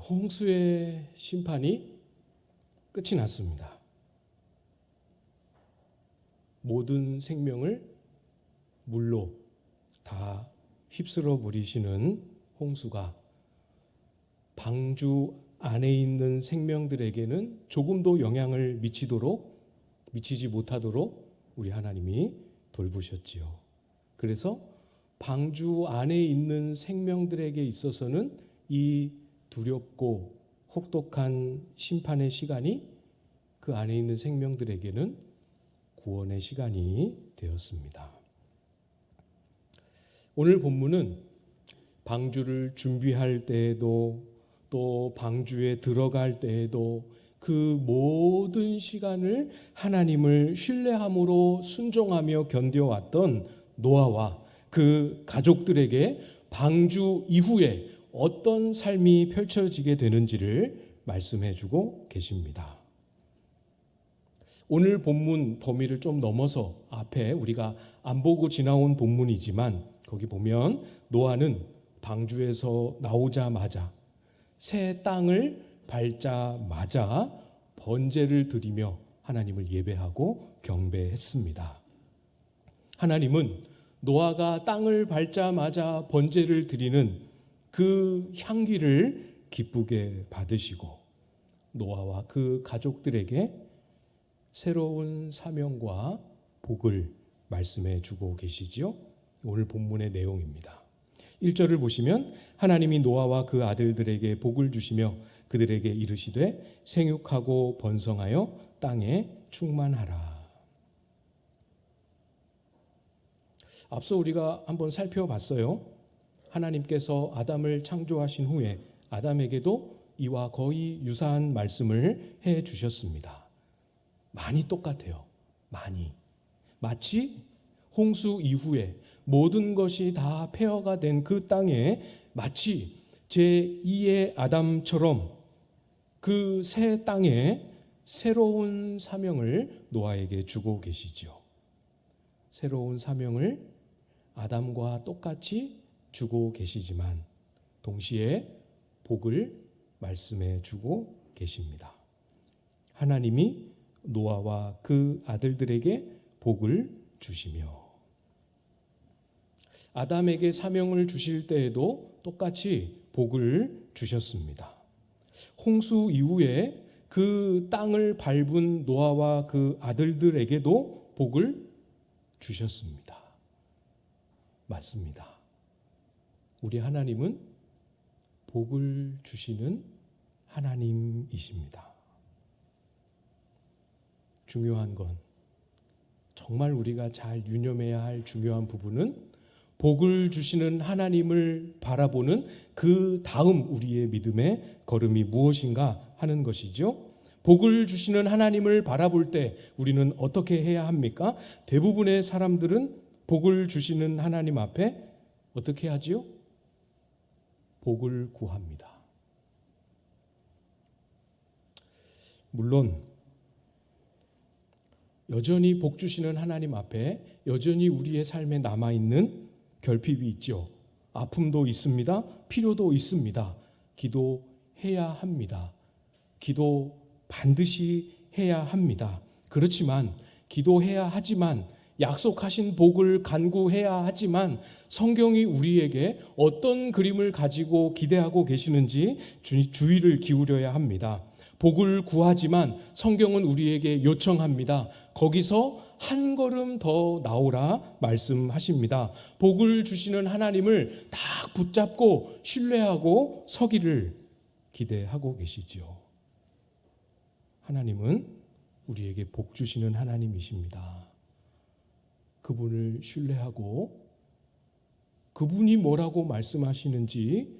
홍수의 심판이 끝이 났습니다. 모든 생명을 물로 다 휩쓸어 버리시는 홍수가 방주 안에 있는 생명들에게는 조금도 영향을 미치지 못하도록 우리 하나님이 돌보셨지요. 그래서 방주 안에 있는 생명들에게 있어서는 이 두렵고 혹독한 심판의 시간이 그 안에 있는 생명들에게는 구원의 시간이 되었습니다. 오늘 본문은 방주를 준비할 때에도 또 방주에 들어갈 때에도 그 모든 시간을 하나님을 신뢰함으로 순종하며 견뎌왔던 노아와 그 가족들에게 방주 이후에 어떤 삶이 펼쳐지게 되는지를 말씀해 주고 계십니다. 오늘 본문 범위를 좀 넘어서 앞에 우리가 안 보고 지나온 본문이지만 거기 보면 노아는 방주에서 나오자마자 새 땅을 밟자마자 번제를 드리며 하나님을 예배하고 경배했습니다. 하나님은 노아가 땅을 밟자마자 번제를 드리는 그 향기를 기쁘게 받으시고 노아와 그 가족들에게 새로운 사명과 복을 말씀해 주고 계시지요. 오늘 본문의 내용입니다. 1절을 보시면 하나님이 노아와 그 아들들에게 복을 주시며 그들에게 이르시되 생육하고 번성하여 땅에 충만하라. 앞서 우리가 한번 살펴봤어요. 하나님께서 아담을 창조하신 후에 아담에게도 이와 거의 유사한 말씀을 해 주셨습니다. 많이 똑같아요. 많이. 마치 홍수 이후에 모든 것이 다 폐허가 된 그 땅에 마치 제2의 아담처럼 그 새 땅에 새로운 사명을 노아에게 주고 계시죠. 새로운 사명을 아담과 똑같이 주고 계시지만 동시에 복을 말씀해 주고 계십니다. 하나님이 노아와 그 아들들에게 복을 주시며 아담에게 사명을 주실 때에도 똑같이 복을 주셨습니다. 홍수 이후에 그 땅을 밟은 노아와 그 아들들에게도 복을 주셨습니다. 맞습니다. 우리 하나님은 복을 주시는 하나님이십니다. 중요한 건 정말 우리가 잘 유념해야 할 중요한 부분은 복을 주시는 하나님을 바라보는 그 다음 우리의 믿음의 걸음이 무엇인가 하는 것이죠. 복을 주시는 하나님을 바라볼 때 우리는 어떻게 해야 합니까? 대부분의 사람들은 복을 주시는 하나님 앞에 어떻게 하지요? 복을 구합니다. 물론 여전히 복 주시는 하나님 앞에 여전히 우리의 삶에 남아있는 결핍이 있죠. 아픔도 있습니다. 필요도 있습니다. 기도해야 합니다. 기도 반드시 해야 합니다. 그렇지만 기도해야 하지만 약속하신 복을 간구해야 하지만 성경이 우리에게 어떤 그림을 가지고 기대하고 계시는지 주의를 기울여야 합니다. 복을 구하지만 성경은 우리에게 요청합니다. 거기서 한 걸음 더 나오라 말씀하십니다. 복을 주시는 하나님을 딱 붙잡고 신뢰하고 서기를 기대하고 계시죠. 하나님은 우리에게 복 주시는 하나님이십니다. 그분을 신뢰하고 그분이 뭐라고 말씀하시는지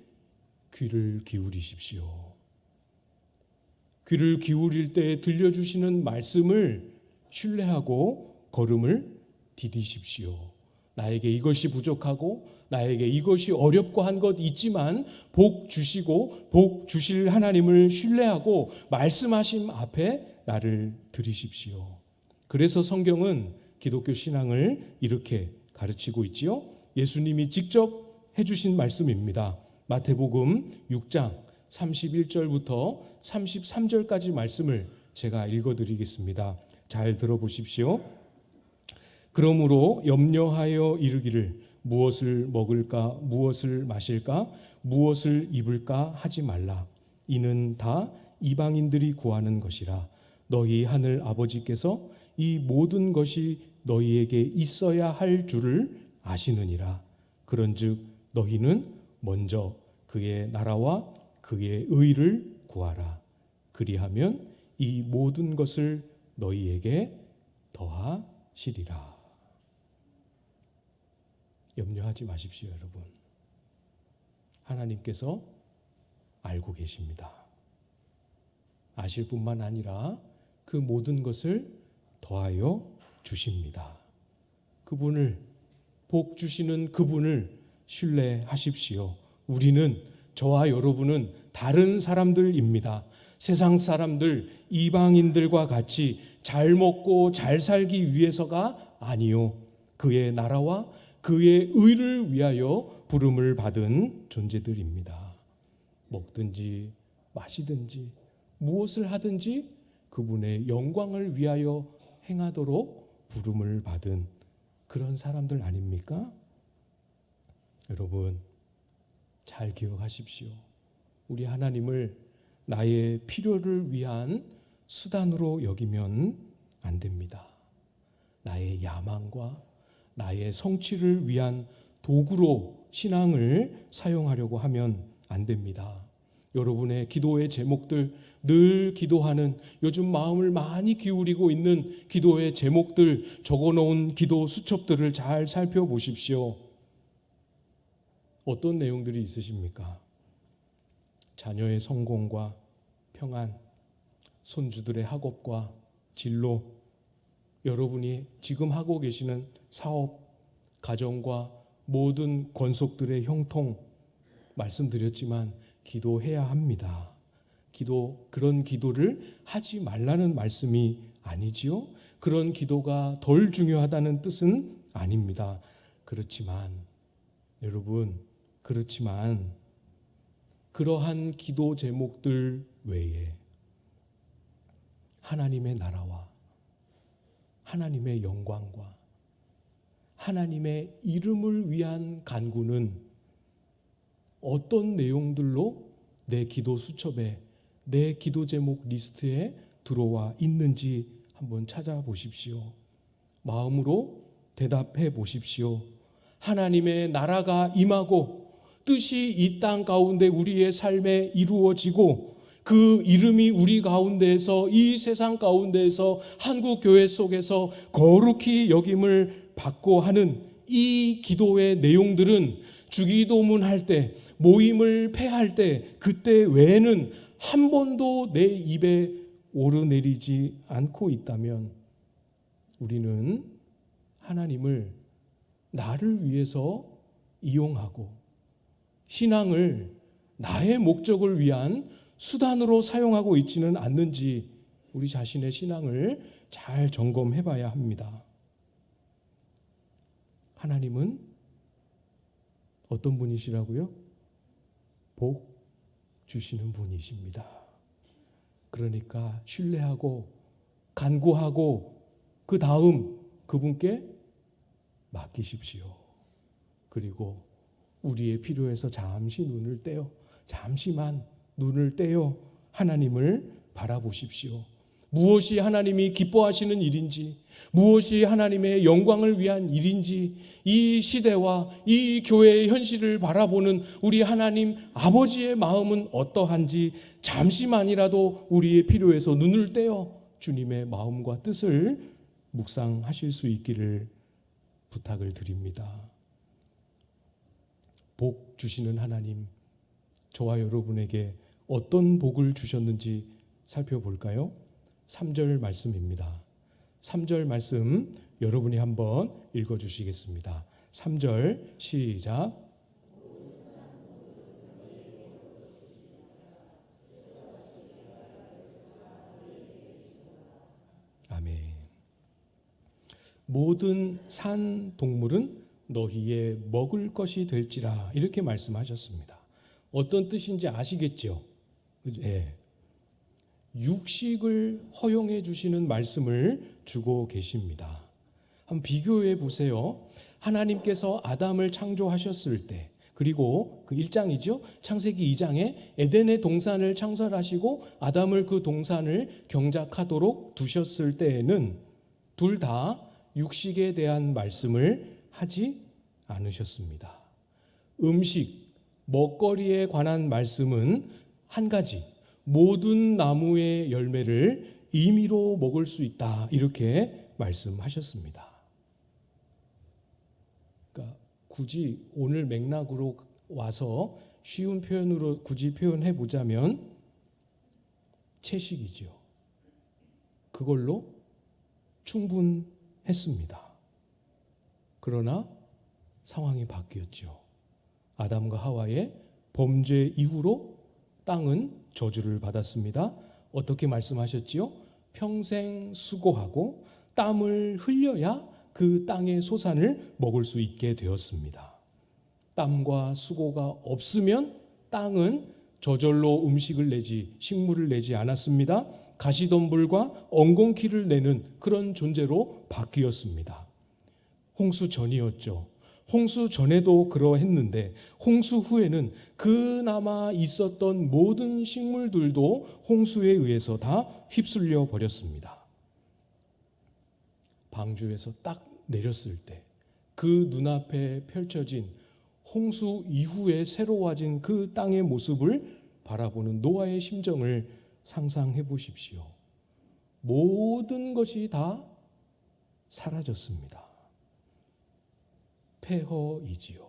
귀를 기울이십시오. 귀를 기울일 때 들려주시는 말씀을 신뢰하고 걸음을 디디십시오. 나에게 이것이 부족하고 나에게 이것이 어렵고 한 것 있지만 복 주시고 복 주실 하나님을 신뢰하고 말씀하심 앞에 나를 들이십시오. 그래서 성경은 기독교 신앙을 이렇게 가르치고 있지요. 예수님이 직접 해주신 말씀입니다. 마태복음 6장 31절부터 33절까지 말씀을 제가 읽어드리겠습니다. 잘 들어보십시오. 그러므로 염려하여 이르기를 무엇을 먹을까, 무엇을 마실까, 무엇을 입을까 하지 말라. 이는 다 이방인들이 구하는 것이라. 너희 하늘 아버지께서 이 모든 것이 너희에게 있어야 할 줄을 아시느니라. 그런즉 너희는 먼저 그의 나라와 그의 의를 구하라. 그리하면 이 모든 것을 너희에게 더하시리라. 염려하지 마십시오, 여러분. 하나님께서 알고 계십니다. 아실 뿐만 아니라 그 모든 것을 더하여 주십니다. 그분을, 복 주시는 그분을 신뢰하십시오. 우리는, 저와 여러분은 다른 사람들입니다. 세상 사람들, 이방인들과 같이 잘 먹고 잘 살기 위해서가 아니요, 그의 나라와 그의 의를 위하여 부름을 받은 존재들입니다. 먹든지 마시든지 무엇을 하든지 그분의 영광을 위하여 행하도록 부름을 받은 그런 사람들 아닙니까? 여러분, 잘 기억하십시오. 우리 하나님을 나의 필요를 위한 수단으로 여기면 안 됩니다. 나의 야망과 나의 성취를 위한 도구로 신앙을 사용하려고 하면 안 됩니다. 여러분의 기도의 제목들, 늘 기도하는, 요즘 마음을 많이 기울이고 있는 기도의 제목들, 적어놓은 기도 수첩들을 잘 살펴보십시오. 어떤 내용들이 있으십니까? 자녀의 성공과 평안, 손주들의 학업과 진로, 여러분이 지금 하고 계시는 사업, 가정과 모든 권속들의 형통, 말씀드렸지만 기도해야 합니다. 그런 기도를 하지 말라는 말씀이 아니지요. 그런 기도가 덜 중요하다는 뜻은 아닙니다. 그렇지만 여러분, 그러한 기도 제목들 외에 하나님의 나라와 하나님의 영광과 하나님의 이름을 위한 간구는 어떤 내용들로 내 기도 수첩에, 내 기도 제목 리스트에 들어와 있는지 한번 찾아보십시오. 마음으로 대답해 보십시오. 하나님의 나라가 임하고 뜻이 이 땅 가운데 우리의 삶에 이루어지고 그 이름이 우리 가운데에서, 이 세상 가운데에서, 한국 교회 속에서 거룩히 여김을 받고 하는 이 기도의 내용들은 주기도문 할 때, 모임을 폐할 때, 그때 외에는 한 번도 내 입에 오르내리지 않고 있다면 우리는 하나님을 나를 위해서 이용하고 신앙을 나의 목적을 위한 수단으로 사용하고 있지는 않는지 우리 자신의 신앙을 잘 점검해 봐야 합니다. 하나님은 어떤 분이시라고요? 복 주시는 분이십니다. 그러니까 신뢰하고 간구하고 그 다음 그분께 맡기십시오. 그리고 우리의 필요에서 잠시만 눈을 떼어 하나님을 바라보십시오. 무엇이 하나님이 기뻐하시는 일인지, 무엇이 하나님의 영광을 위한 일인지, 이 시대와 이 교회의 현실을 바라보는 우리 하나님 아버지의 마음은 어떠한지 잠시만이라도 우리의 필요에서 눈을 떼어 주님의 마음과 뜻을 묵상하실 수 있기를 부탁을 드립니다. 복 주시는 하나님, 저와 여러분에게 어떤 복을 주셨는지 살펴볼까요? 3절 말씀입니다. 3절 말씀 여러분이 한번 읽어주시겠습니다. 3절 시작. 아멘. 모든 산 동물은 너희의 먹을 것이 될지라, 이렇게 말씀하셨습니다. 어떤 뜻인지 아시겠죠? 예, 육식을 허용해 주시는 말씀을 주고 계십니다. 한번 비교해 보세요. 하나님께서 아담을 창조하셨을 때, 그리고 그 1장이죠. 창세기 2장에 에덴의 동산을 창설하시고 아담을 그 동산을 경작하도록 두셨을 때에는 둘 다 육식에 대한 말씀을 하지 않으셨습니다. 음식, 먹거리에 관한 말씀은 한 가지, 모든 나무의 열매를 임의로 먹을 수 있다, 이렇게 말씀하셨습니다. 그러니까 굳이 오늘 맥락으로 와서 쉬운 표현으로 굳이 표현해 보자면 채식이죠. 그걸로 충분했습니다. 그러나 상황이 바뀌었죠. 아담과 하와의 범죄 이후로 땅은 저주를 받았습니다. 어떻게 말씀하셨지요? 평생 수고하고 땀을 흘려야 그 땅의 소산을 먹을 수 있게 되었습니다. 땀과 수고가 없으면 땅은 저절로 음식을 내지 식물을 내지 않았습니다. 가시덤불과 엉겅퀴를 내는 그런 존재로 바뀌었습니다. 홍수 전이었죠. 홍수 전에도 그러했는데 홍수 후에는 그나마 있었던 모든 식물들도 홍수에 의해서 다 휩쓸려 버렸습니다. 방주에서 딱 내렸을 때 그 눈앞에 펼쳐진 홍수 이후에 새로워진 그 땅의 모습을 바라보는 노아의 심정을 상상해 보십시오. 모든 것이 다 사라졌습니다. 폐허이지요.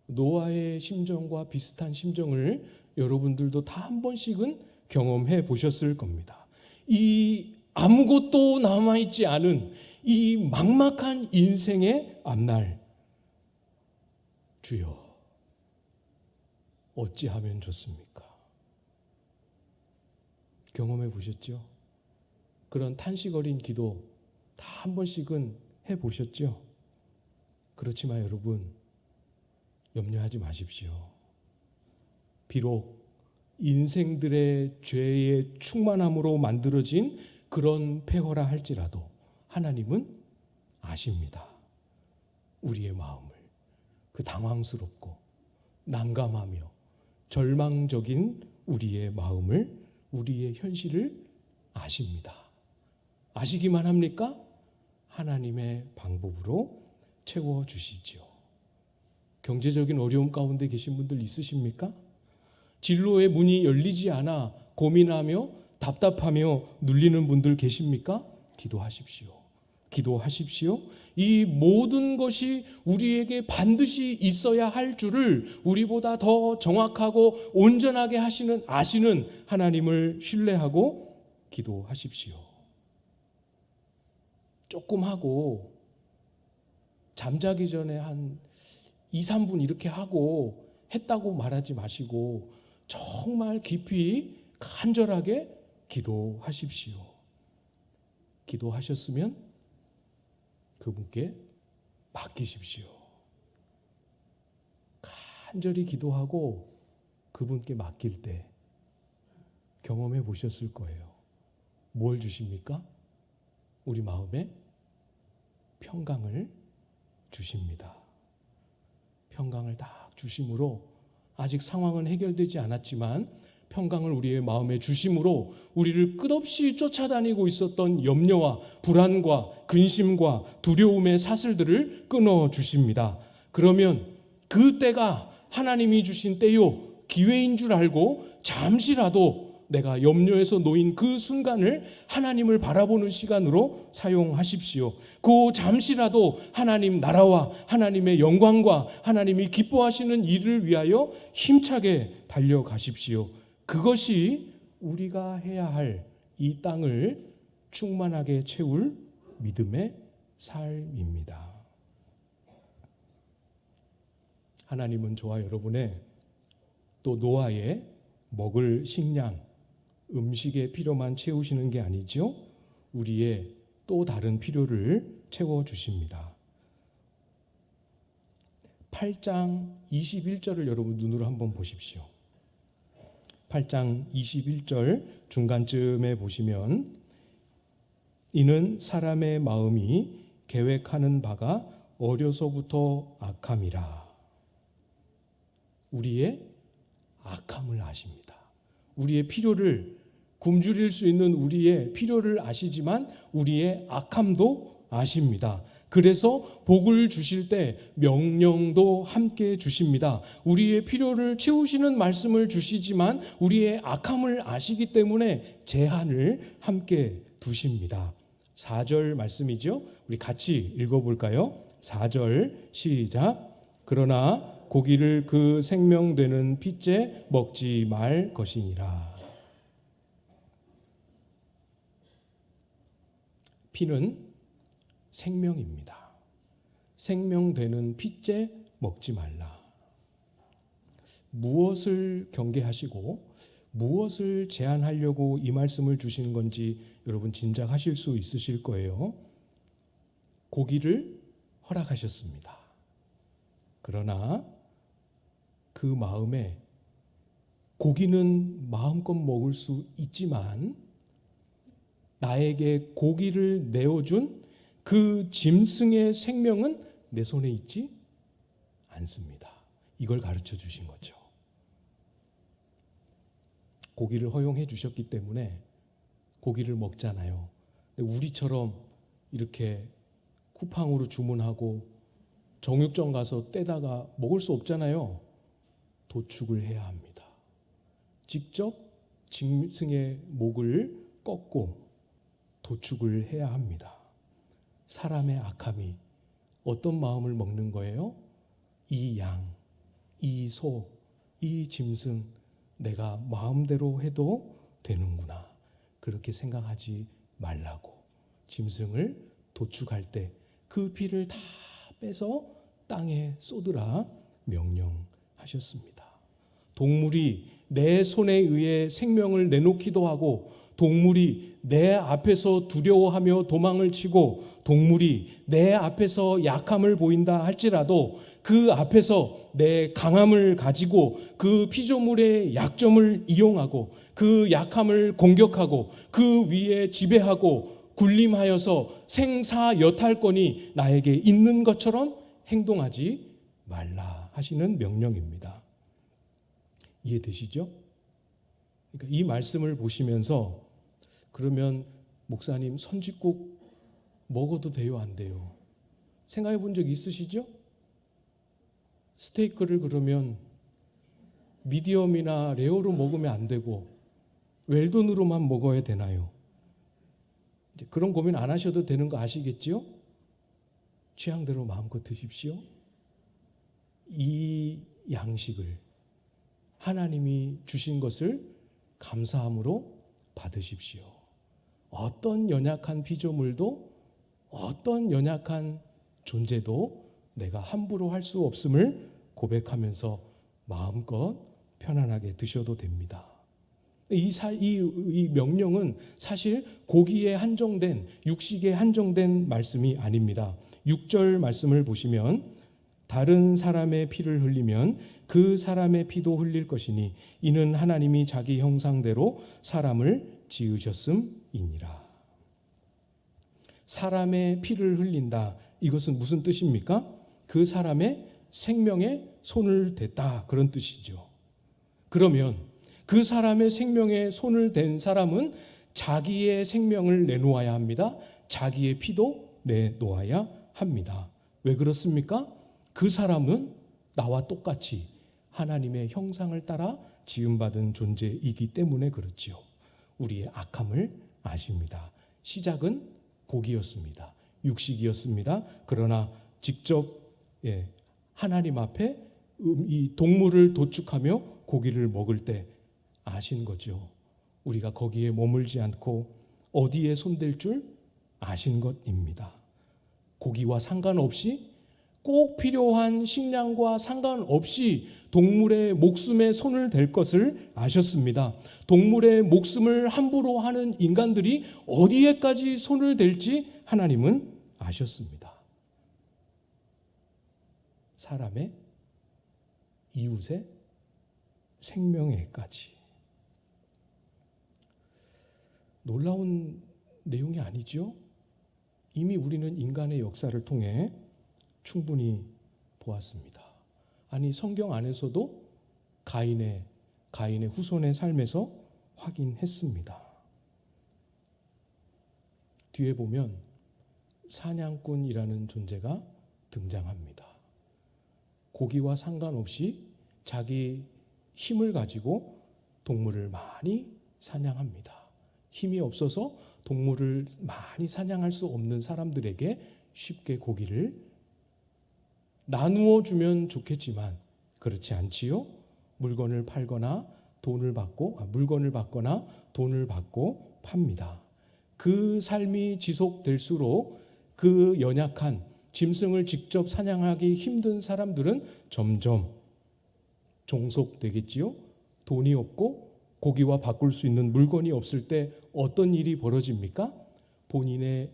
노아의 심정과 비슷한 심정을 여러분들도 다 한 번씩은 경험해 보셨을 겁니다. 이 아무것도 남아있지 않은 이 막막한 인생의 앞날, 주여 어찌하면 좋습니까? 경험해 보셨죠? 그런 탄식 어린 기도 다 한 번씩은 해 보셨죠? 그렇지만 여러분, 염려하지 마십시오. 비록 인생들의 죄의 충만함으로 만들어진 그런 폐허라 할지라도 하나님은 아십니다. 우리의 마음을, 그 당황스럽고 난감하며 절망적인 우리의 마음을, 우리의 현실을 아십니다. 아시기만 합니까? 하나님의 방법으로 채워주시죠. 경제적인 어려움 가운데 계신 분들 있으십니까? 진로의 문이 열리지 않아 고민하며 답답하며 눌리는 분들 계십니까? 기도하십시오. 기도하십시오. 이 모든 것이 우리에게 반드시 있어야 할 줄을 우리보다 더 정확하고 온전하게 아시는 하나님을 신뢰하고 기도하십시오. 조금 하고 잠자기 전에 한 2, 3분 이렇게 하고 했다고 말하지 마시고 정말 깊이 간절하게 기도하십시오. 기도하셨으면 그분께 맡기십시오. 간절히 기도하고 그분께 맡길 때 경험해 보셨을 거예요. 뭘 주십니까? 우리 마음에 평강을 주십니다. 평강을 딱 주심으로 아직 상황은 해결되지 않았지만 평강을 우리의 마음에 주심으로 우리를 끝없이 쫓아다니고 있었던 염려와 불안과 근심과 두려움의 사슬들을 끊어 주십니다. 그러면 그 때가 하나님이 주신 때요, 기회인 줄 알고 잠시라도 내가 염려에서 놓인 그 순간을 하나님을 바라보는 시간으로 사용하십시오. 그 잠시라도 하나님 나라와 하나님의 영광과 하나님이 기뻐하시는 일을 위하여 힘차게 달려가십시오. 그것이 우리가 해야 할 이 땅을 충만하게 채울 믿음의 삶입니다. 하나님은 저와 여러분의 또 노아의 먹을 식량, 음식의 필요만 채우시는 게 아니죠. 우리의 또 다른 필요를 채워주십니다. 8장 21절을 여러분 눈으로 한번 보십시오. 8장 21절 중간쯤에 보시면 이는 사람의 마음이 계획하는 바가 어려서부터 악함이라. 우리의 악함을 아십니다. 우리의 필요를 굶주릴 수 있는 우리의 필요를 아시지만 우리의 악함도 아십니다. 그래서 복을 주실 때 명령도 함께 주십니다. 우리의 필요를 채우시는 말씀을 주시지만 우리의 악함을 아시기 때문에 제한을 함께 두십니다. 4절 말씀이죠. 우리 같이 읽어볼까요? 4절 시작. 그러나 고기를 그 생명되는 핏째 먹지 말 것이니라. 피는 생명입니다. 생명되는 핏째 먹지 말라. 무엇을 경계하시고 무엇을 제한하려고 이 말씀을 주시는 건지 여러분 짐작하실 수 있으실 거예요. 고기를 허락하셨습니다. 그러나 그 마음에 고기는 마음껏 먹을 수 있지만 나에게 고기를 내어준 그 짐승의 생명은 내 손에 있지 않습니다. 이걸 가르쳐 주신 거죠. 고기를 허용해 주셨기 때문에 고기를 먹잖아요. 근데 우리처럼 이렇게 쿠팡으로 주문하고 정육점 가서 떼다가 먹을 수 없잖아요. 도축을 해야 합니다. 직접 짐승의 목을 꺾고 도축을 해야 합니다. 사람의 악함이 어떤 마음을 먹는 거예요? 이 양, 이 소, 이 짐승 내가 마음대로 해도 되는구나. 그렇게 생각하지 말라고 짐승을 도축할 때 그 피를 다 빼서 땅에 쏟으라 명령하셨습니다. 동물이 내 손에 의해 생명을 내놓기도 하고 동물이 내 앞에서 두려워하며 도망을 치고 동물이 내 앞에서 약함을 보인다 할지라도 그 앞에서 내 강함을 가지고 그 피조물의 약점을 이용하고 그 약함을 공격하고 그 위에 지배하고 군림하여서 생사여탈권이 나에게 있는 것처럼 행동하지 말라 하시는 명령입니다. 이해되시죠? 그러니까 이 말씀을 보시면서 그러면 목사님 선짓국 먹어도 돼요, 안 돼요? 생각해 본 적 있으시죠? 스테이크를 그러면 미디엄이나 레어로 먹으면 안 되고 웰던으로만 먹어야 되나요? 이제 그런 고민 안 하셔도 되는 거 아시겠지요? 취향대로 마음껏 드십시오. 이 양식을 하나님이 주신 것을 감사함으로 받으십시오. 어떤 연약한 피조물도 어떤 연약한 존재도 내가 함부로 할 수 없음을 고백하면서 마음껏 편안하게 드셔도 됩니다. 이 명령은 사실 고기에 한정된 육식에 한정된 말씀이 아닙니다. 6절 말씀을 보시면 다른 사람의 피를 흘리면 그 사람의 피도 흘릴 것이니 이는 하나님이 자기 형상대로 사람을 지으셨음이니라. 사람의 피를 흘린다. 이것은 무슨 뜻입니까? 그 사람의 생명에 손을 댔다. 그런 뜻이죠. 그러면 그 사람의 생명에 손을 댄 사람은 자기의 생명을 내놓아야 합니다. 자기의 피도 내놓아야 합니다. 왜 그렇습니까? 그 사람은 나와 똑같이 하나님의 형상을 따라 지음받은 존재이기 때문에 그렇지요. 우리의 악함을 아십니다. 시작은 고기였습니다. 육식이었습니다. 그러나 직접 하나님 앞에 이 동물을 도축하며 고기를 먹을 때 아신 거죠. 우리가 거기에 머물지 않고 어디에 손댈 줄 아신 것입니다. 고기와 상관없이 꼭 필요한 식량과 상관없이 동물의 목숨에 손을 댈 것을 아셨습니다. 동물의 목숨을 함부로 하는 인간들이 어디에까지 손을 댈지 하나님은 아셨습니다. 사람의 이웃의 생명에까지. 놀라운 내용이 아니죠. 이미 우리는 인간의 역사를 통해 충분히 보았습니다. 아니, 성경 안에서도 가인의 후손의 삶에서 확인했습니다. 뒤에 보면 사냥꾼이라는 존재가 등장합니다. 고기와 상관없이 자기 힘을 가지고 동물을 많이 사냥합니다. 힘이 없어서 동물을 많이 사냥할 수 없는 사람들에게 쉽게 고기를 나누어 주면 좋겠지만 그렇지 않지요. 물건을 받거나 돈을 받고 팝니다. 그 삶이 지속될수록 그 연약한 짐승을 직접 사냥하기 힘든 사람들은 점점 종속되겠지요. 돈이 없고 고기와 바꿀 수 있는 물건이 없을 때 어떤 일이 벌어집니까? 본인의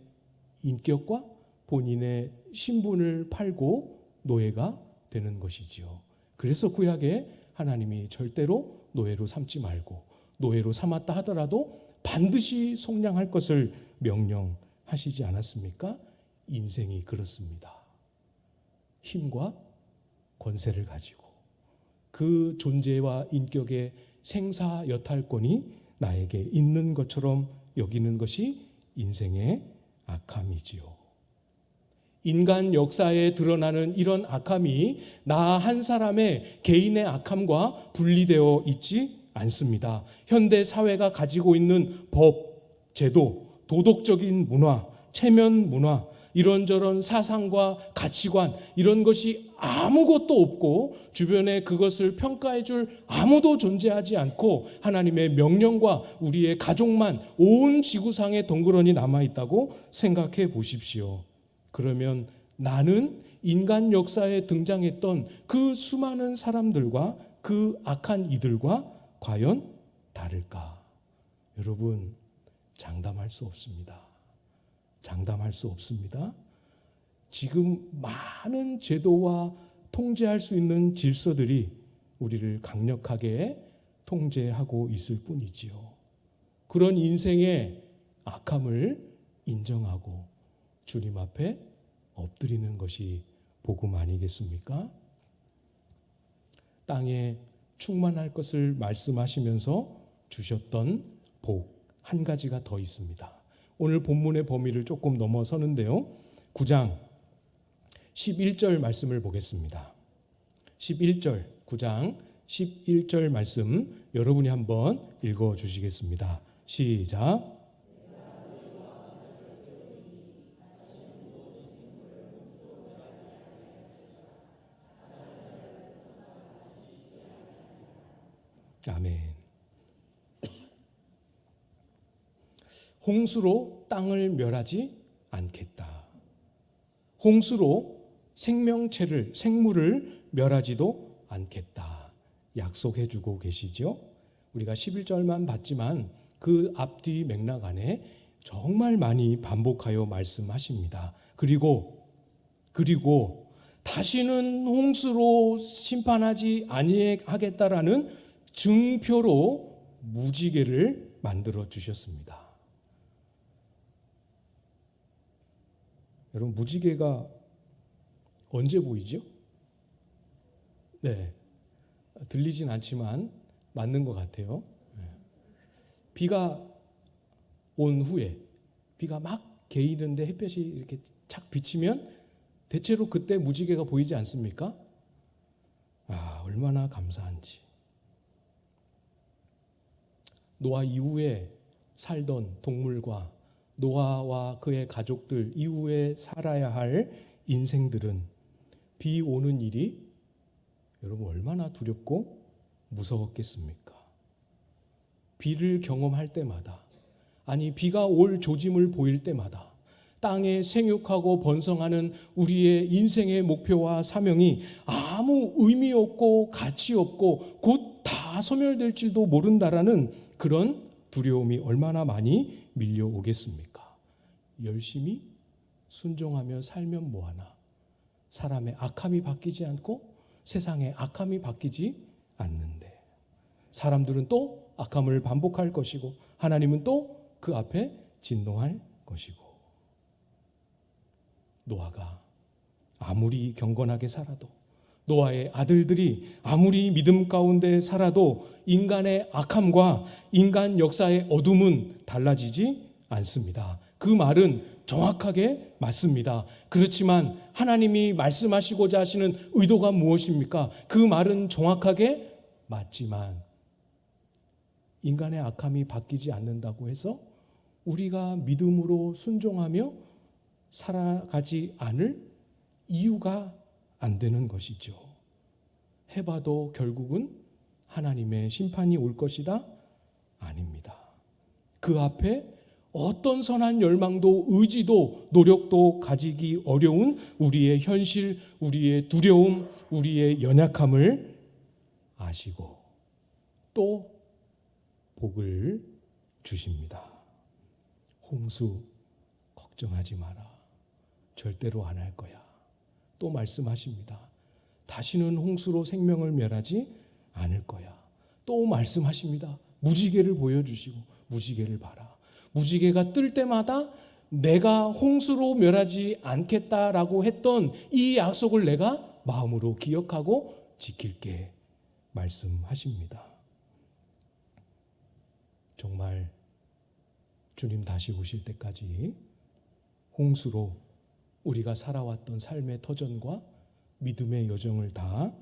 인격과 본인의 신분을 팔고 노예가 되는 것이지요. 그래서 구약에 하나님이 절대로 노예로 삼지 말고, 노예로 삼았다 하더라도 반드시 속량할 것을 명령하시지 않았습니까? 인생이 그렇습니다. 힘과 권세를 가지고 그 존재와 인격의 생사여탈권이 나에게 있는 것처럼 여기는 것이 인생의 악함이지요. 인간 역사에 드러나는 이런 악함이 나 한 사람의 개인의 악함과 분리되어 있지 않습니다. 현대 사회가 가지고 있는 법, 제도, 도덕적인 문화, 체면 문화, 이런저런 사상과 가치관, 이런 것이 아무것도 없고 주변에 그것을 평가해 줄 아무도 존재하지 않고 하나님의 명령과 우리의 가족만 온 지구상에 덩그러니 남아있다고 생각해 보십시오. 그러면 나는 인간 역사에 등장했던 그 수많은 사람들과 그 악한 이들과 과연 다를까? 여러분, 장담할 수 없습니다. 장담할 수 없습니다. 지금 많은 제도와 통제할 수 있는 질서들이 우리를 강력하게 통제하고 있을 뿐이지요. 그런 인생의 악함을 인정하고 주님 앞에 엎드리는 것이 복음 아니겠습니까? 땅에 충만할 것을 말씀하시면서 주셨던 복 한 가지가 더 있습니다. 오늘 본문의 범위를 조금 넘어서는데요. 9장 11절 말씀을 보겠습니다. 11절, 9장 11절 말씀 여러분이 한번 읽어주시겠습니다. 시작. 아멘. 홍수로 땅을 멸하지 않겠다. 홍수로 생물을 멸하지도 않겠다. 약속해 주고 계시죠. 우리가 11절만 봤지만 그 앞뒤 맥락 안에 정말 많이 반복하여 말씀하십니다. 그리고 다시는 홍수로 심판하지 아니하겠다라는 증표로 무지개를 만들어 주셨습니다. 여러분, 무지개가 언제 보이죠? 네, 들리진 않지만 맞는 것 같아요. 비가 온 후에 비가 막 개이는데 햇볕이 이렇게 착 비치면 대체로 그때 무지개가 보이지 않습니까? 아, 얼마나 감사한지. 노아 이후에 살던 동물과 노아와 그의 가족들 이후에 살아야 할 인생들은 비 오는 일이 여러분 얼마나 두렵고 무서웠겠습니까? 비를 경험할 때마다, 아니 비가 올 조짐을 보일 때마다 땅에 생육하고 번성하는 우리의 인생의 목표와 사명이 아무 의미 없고 가치 없고 곧 다 소멸될지도 모른다라는 그런 두려움이 얼마나 많이 밀려오겠습니까? 열심히 순종하며 살면 뭐하나? 사람의 악함이 바뀌지 않고 세상의 악함이 바뀌지 않는데 사람들은 또 악함을 반복할 것이고 하나님은 또 그 앞에 진노할 것이고, 노아가 아무리 경건하게 살아도, 노아의 아들들이 아무리 믿음 가운데 살아도 인간의 악함과 인간 역사의 어둠은 달라지지 않습니다. 그 말은 정확하게 맞습니다. 그렇지만 하나님이 말씀하시고자 하시는 의도가 무엇입니까? 그 말은 정확하게 맞지만 인간의 악함이 바뀌지 않는다고 해서 우리가 믿음으로 순종하며 살아가지 않을 이유가 안 되는 것이죠. 해봐도 결국은 하나님의 심판이 올 것이다? 아닙니다. 그 앞에 어떤 선한 열망도 의지도 노력도 가지기 어려운 우리의 현실, 우리의 두려움, 우리의 연약함을 아시고 또 복을 주십니다. 홍수 걱정하지 마라. 절대로 안 할 거야. 또 말씀하십니다. 다시는 홍수로 생명을 멸하지 않을 거야. 또 말씀하십니다. 무지개를 보여주시고 무지개를 봐라. 무지개가 뜰 때마다 내가 홍수로 멸하지 않겠다라고 했던 이 약속을 내가 마음으로 기억하고 지킬게 말씀하십니다. 정말 주님 다시 오실 때까지 홍수로 우리가 살아왔던 삶의 터전과 믿음의 여정을 다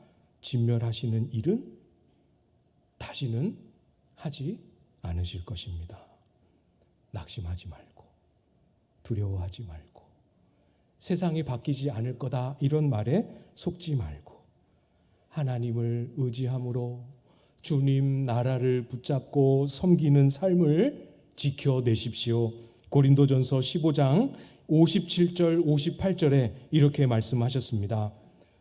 진멸하시는 일은 다시는 하지 않으실 것입니다. 낙심하지 말고 두려워하지 말고 세상이 바뀌지 않을 거다 이런 말에 속지 말고 하나님을 의지함으로 주님 나라를 붙잡고 섬기는 삶을 지켜내십시오. 고린도전서 15장 57절 58절에 이렇게 말씀하셨습니다.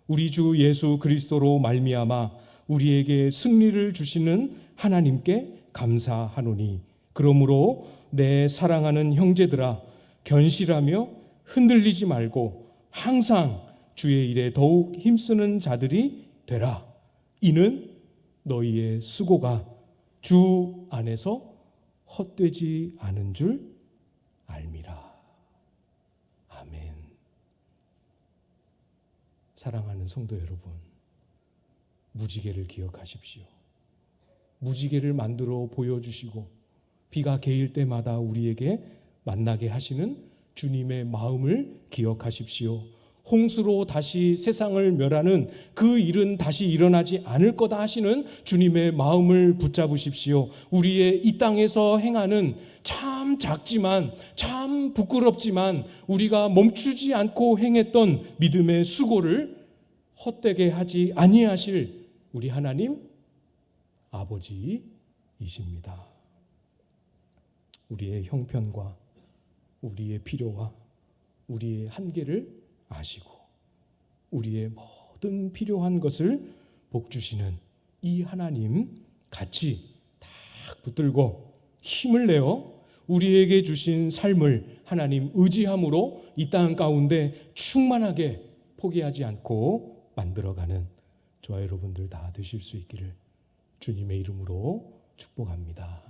우리 주 예수 그리스도로 말미암아 우리에게 승리를 주시는 하나님께 감사하노니 그러므로 내 사랑하는 형제들아 견실하며 흔들리지 말고 항상 주의 일에 더욱 힘쓰는 자들이 되라. 이는 너희의 수고가 주 안에서 헛되지 않은 줄 알미라. 아멘. 사랑하는 성도 여러분, 무지개를 기억하십시오. 무지개를 만들어 보여주시고 비가 개일 때마다 우리에게 만나게 하시는 주님의 마음을 기억하십시오. 홍수로 다시 세상을 멸하는 그 일은 다시 일어나지 않을 거다 하시는 주님의 마음을 붙잡으십시오. 우리의 이 땅에서 행하는 참 작지만 참 부끄럽지만 우리가 멈추지 않고 행했던 믿음의 수고를 헛되게 하지 아니하실 우리 하나님 아버지이십니다. 우리의 형편과 우리의 필요와 우리의 한계를 아시고 우리의 모든 필요한 것을 복주시는 이 하나님 같이 딱 붙들고 힘을 내어 우리에게 주신 삶을 하나님 의지함으로 이 땅 가운데 충만하게 포기하지 않고 만들어가는 저와 여러분들 다 되실 수 있기를 주님의 이름으로 축복합니다.